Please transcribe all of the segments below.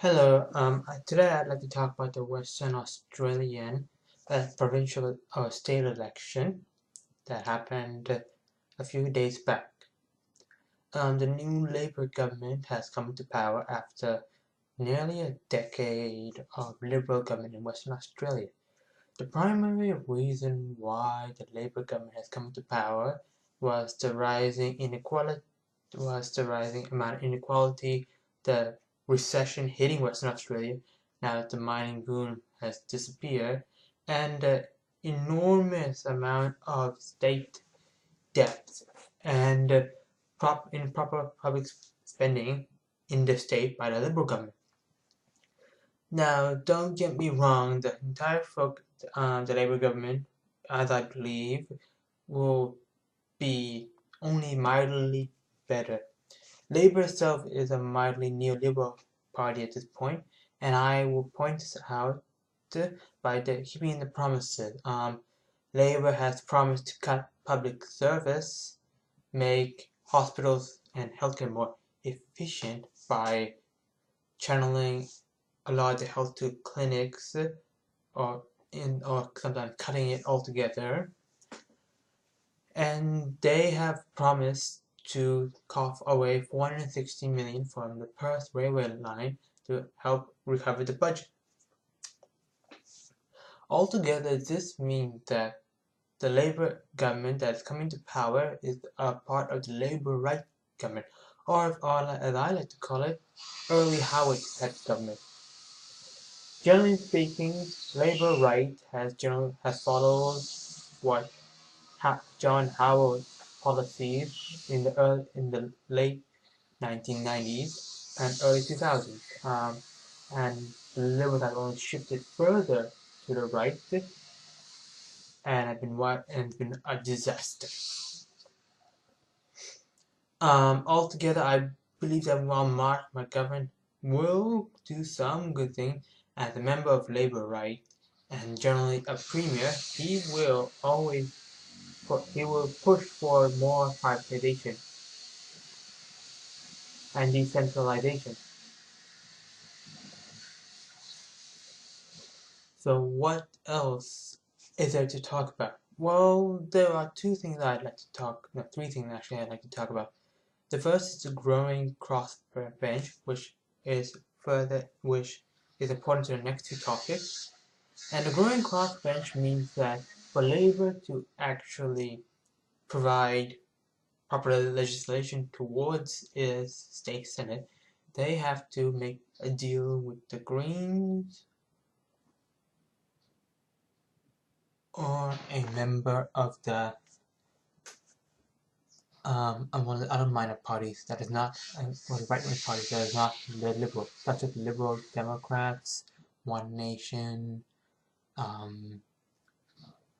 Today I'd like to talk about the Western Australian provincial or state election that happened a few days back. The new Labor government has come to power after nearly a decade of Liberal government in Western Australia. The primary reason why the Labor government has come to power was the rising amount of inequality, the recession hitting Western Australia now that the mining boom has disappeared, and the enormous amount of state debt and improper public spending in the state by the Liberal government. Now, don't get me wrong, the entire the Labour government, as I believe, will be only mildly better. Labour itself is a mildly neoliberal party at this point, and I will point this out by keeping the promises. Labour has promised to cut public service, make hospitals and healthcare more efficient by channeling a lot of the health to clinics, or sometimes cutting it altogether. And they have promised to cough away $460 million from the Perth railway line to help recover the budget. Altogether, this means that the Labour government that is coming to power is a part of the Labour right government, or as I like to call it, early Howard-type government. Generally speaking, Labour right has followed what John Howard's policies in the late 1990s and early 2000s, and the Liberals have only shifted further to the right, and it's been a disaster. Altogether, I believe that while Mark McGowan will do some good thing as a member of Labour right and generally a premier, he will push for more privatization and decentralization. So what else is there to talk about? Well, there are three things I'd like to talk about. The first is the growing crossbench, which is important to the next two topics. And the growing crossbench means that for Labour to actually provide proper legislation towards its state senate, they have to make a deal with the Greens or a member of the one of the other minor parties that is not, or the right-wing parties that is not the Liberal, such as the Liberal Democrats, One Nation,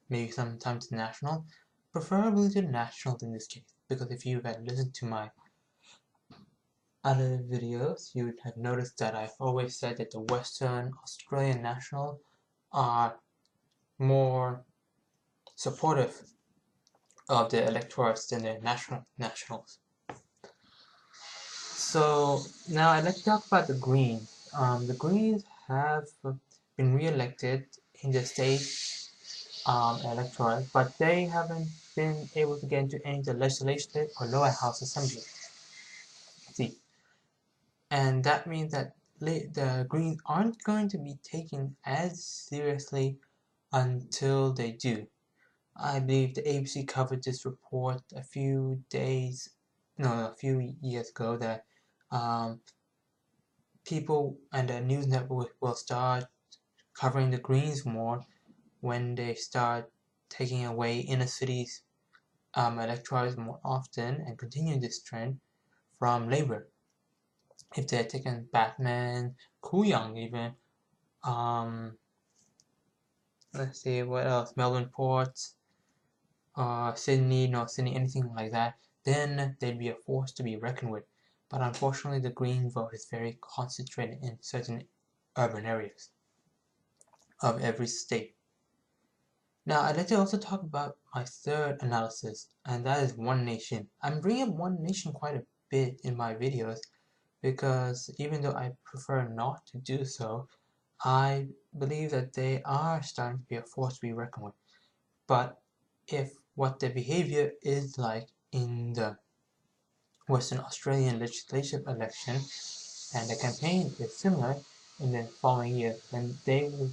maybe sometimes National, preferably the Nationals in this case, because if you had listened to my other videos, you would have noticed that I've always said that the Western Australian National are more supportive of the electorates than the nationals. So now I'd like to talk about the Greens. The Greens have been re-elected in the state electorate, but they haven't been able to get into any of the legislative or lower house assembly seat. And that means that the Greens aren't going to be taken as seriously until they do. I believe the ABC covered this report a few years ago that people and the news network will start covering the Greens more when they start taking away inner cities electorates more often and continue this trend from Labour. If they're taking Batman, Kooyong even, let's see what else, Melbourne Port, Sydney, North Sydney, anything like that, then they'd be a force to be reckoned with. But unfortunately, the Green vote is very concentrated in certain urban areas of every state. Now, I'd like to also talk about my third analysis, and that is One Nation. I'm bringing up One Nation quite a bit in my videos because even though I prefer not to do so, I believe that they are starting to be a force to be reckoned with. But if what their behavior is like in the Western Australian legislative election and the campaign is similar in the following year, then they will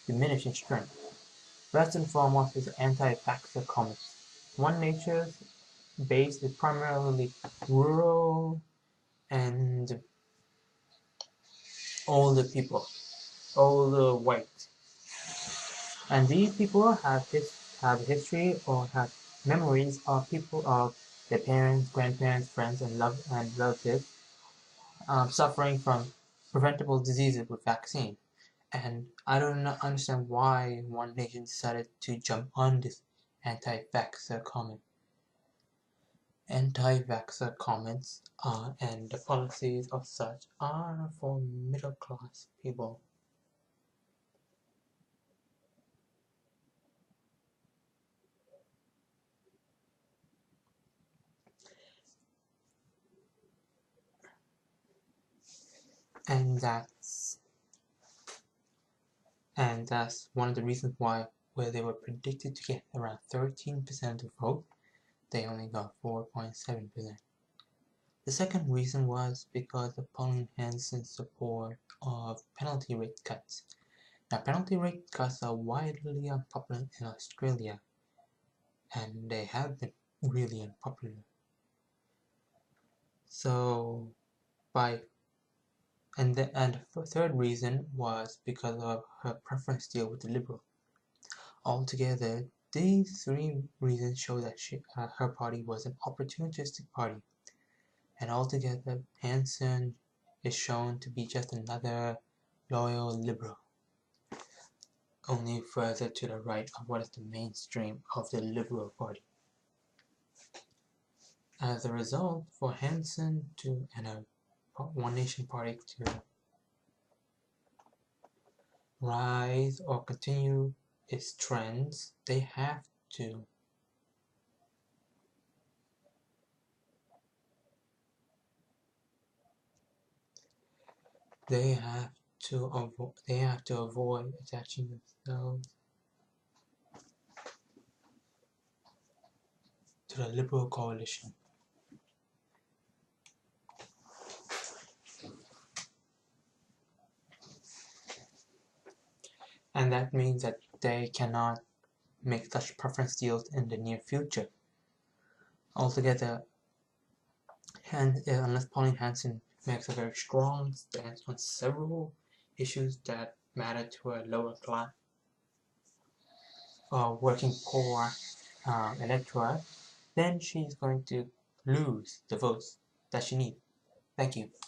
diminish in strength. First and foremost is anti-vaxxer comments. One Nature's base is primarily rural and older people, older white, and these people have history or have memories of people of their parents, grandparents, friends, and relatives suffering from preventable diseases with vaccine. And I don't understand why One Nation decided to jump on this anti-vaxxer comment. Anti-vaxxer comments and the policies of such are for middle-class people. And that's one of the reasons why, where they were predicted to get around 13% of vote, they only got 4.7%. The second reason was because of Pauline Hanson's support of penalty rate cuts. Now, penalty rate cuts are widely unpopular in Australia, and they have been really unpopular. So, the third reason was because of her preference deal with the Liberal. Altogether, these three reasons show that her party was an opportunistic party, and altogether, Hanson is shown to be just another loyal Liberal, only further to the right of what is the mainstream of the Liberal Party. As a result, for Hanson and a One Nation party to rise or continue its trends, they have to avoid attaching themselves to the Liberal coalition. And that means that they cannot make such preference deals in the near future. Altogether, unless Pauline Hanson makes a very strong stance on several issues that matter to a lower class or working poor electorate, then she's going to lose the votes that she needs. Thank you.